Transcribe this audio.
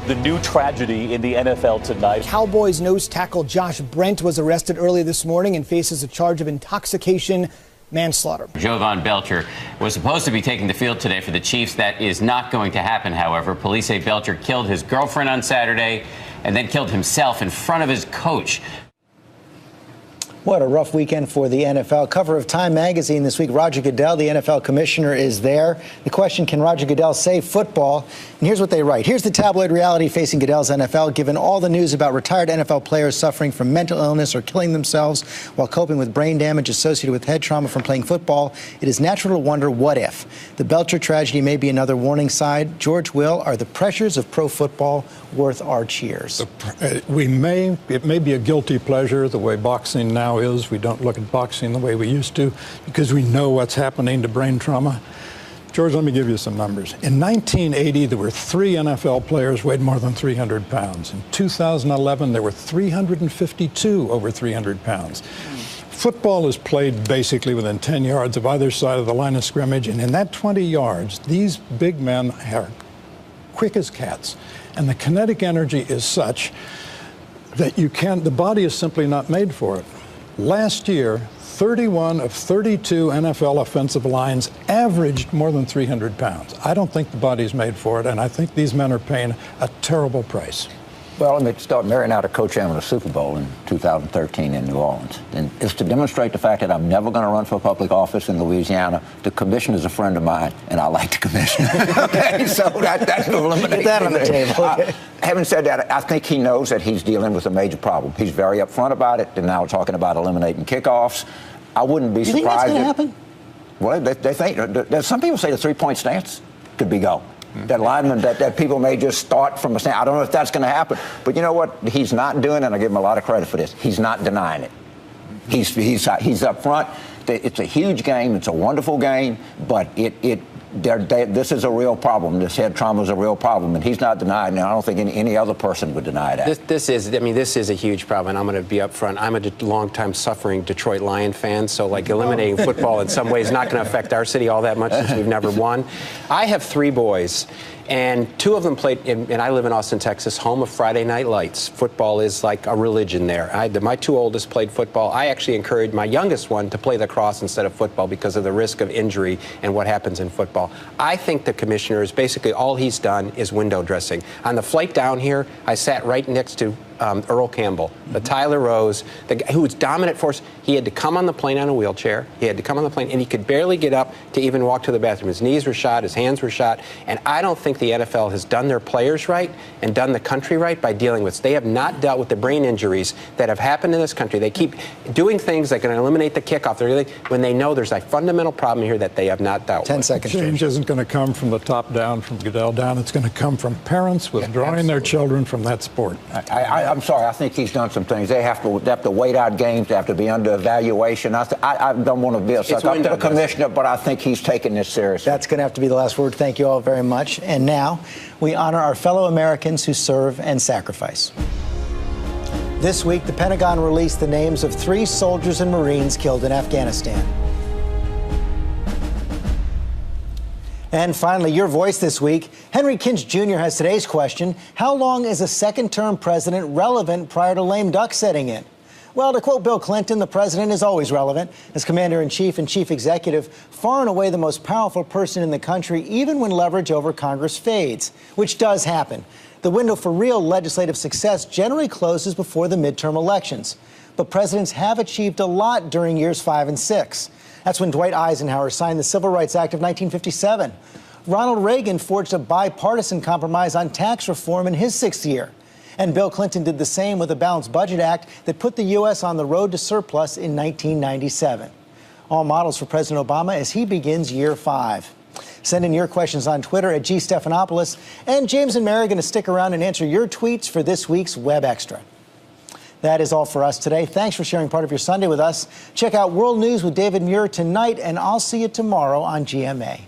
the new tragedy in the NFL tonight. Cowboys nose tackle Josh Brent was arrested early this morning and faces a charge of intoxication manslaughter. Jovan Belcher was supposed to be taking the field today for the Chiefs. That is not going to happen, however. Police say Belcher killed his girlfriend on Saturday and then killed himself in front of his coach. What a rough weekend for the NFL. Cover of Time magazine this week. Roger Goodell, the NFL commissioner, is there. The question, can Roger Goodell save football? And here's what they write. Here's the tabloid reality facing Goodell's NFL. Given all the news about retired NFL players suffering from mental illness or killing themselves while coping with brain damage associated with head trauma from playing football, it is natural to wonder, what if? The Belcher tragedy may be another warning sign. George Will, are the pressures of pro football worth our cheers? It may be a guilty pleasure the way boxing now is. We don't look at boxing the way we used to because we know what's happening to brain trauma. George, let me give you some numbers. In 1980, there were 3 NFL players weighed more than 300 pounds. In 2011, there were 352 over 300 pounds. Football is played basically within 10 yards of either side of the line of scrimmage, and in that 20 yards, these big men are quick as cats. And the kinetic energy is such that the body is simply not made for it. Last year, 31 of 32 NFL offensive lines averaged more than 300 pounds. I don't think the body's made for it, and I think these men are paying a terrible price. Well, they start marrying out a co-chairman of the Super Bowl in 2013 in New Orleans. And it's to demonstrate the fact that I'm never going to run for public office in Louisiana. The commissioner's a friend of mine, and I like the commissioner. Okay, so that's the elimination. Get that on the table. Okay. Having said that, I think he knows that he's dealing with a major problem. He's very upfront about it. They're now talking about eliminating kickoffs. I wouldn't be surprised. You think that's going to happen? Well, they think. Some people say the three-point stance could be go. That lineman, that people may just start from a stand. I don't know if that's going to happen. But you know what he's not doing, and I give him a lot of credit for this. He's not denying it. He's up front. It's a huge game. It's a wonderful game. But this is a real problem. This head trauma is a real problem, and he's not denying it. And I don't think any other person would deny that. This is a huge problem, and I'm going to be up front. I'm a long-time suffering Detroit Lion fan, so like eliminating football in some ways is not going to affect our city all that much since we've never won. I have 3 boys. And 2 of them played, and I live in Austin, Texas, home of Friday Night Lights. Football is like a religion there. My 2 oldest played football. I actually encouraged my youngest one to play lacrosse instead of football because of the risk of injury and what happens in football. I think the commissioner is basically all he's done is window dressing. On the flight down here, I sat right next to Earl Campbell, the Tyler Rose, the guy who was dominant force. He had to come on the plane on a wheelchair. He had to come on the plane, and he could barely get up to even walk to the bathroom. His knees were shot, his hands were shot, and I don't think the NFL has done their players right and done the country right by dealing with. They have not dealt with the brain injuries that have happened in this country. They keep doing things that can eliminate the kickoff when they know there's a fundamental problem here that they have not dealt with. 10 seconds. Change isn't going to come from the top down, from Goodell down. It's going to come from parents withdrawing their children from that sport. I'm sorry. I think he's done some things. They have to wait out games. They have to be under evaluation. I don't want to be a suck up to the commissioner, but I think he's taking this seriously. That's going to have to be the last word. Thank you all very much. And now we honor our fellow Americans who serve and sacrifice. This week, the Pentagon released the names of 3 soldiers and Marines killed in Afghanistan. And finally, your voice this week. Henry Kinch Jr. has today's question. How long is a second-term president relevant prior to lame duck setting in? Well, to quote Bill Clinton, the president is always relevant. As commander-in-chief and chief executive, far and away the most powerful person in the country, even when leverage over Congress fades, which does happen. The window for real legislative success generally closes before the midterm elections. But presidents have achieved a lot during years 5 and 6. That's when Dwight Eisenhower signed the Civil Rights Act of 1957. Ronald Reagan forged a bipartisan compromise on tax reform in his 6th year. And Bill Clinton did the same with a Balanced Budget Act that put the U.S. on the road to surplus in 1997. All models for President Obama as he begins year 5. Send in your questions on Twitter at @GStephanopoulos. And James and Mary are going to stick around and answer your tweets for this week's Web Extra. That is all for us today. Thanks for sharing part of your Sunday with us. Check out World News with David Muir tonight, and I'll see you tomorrow on GMA.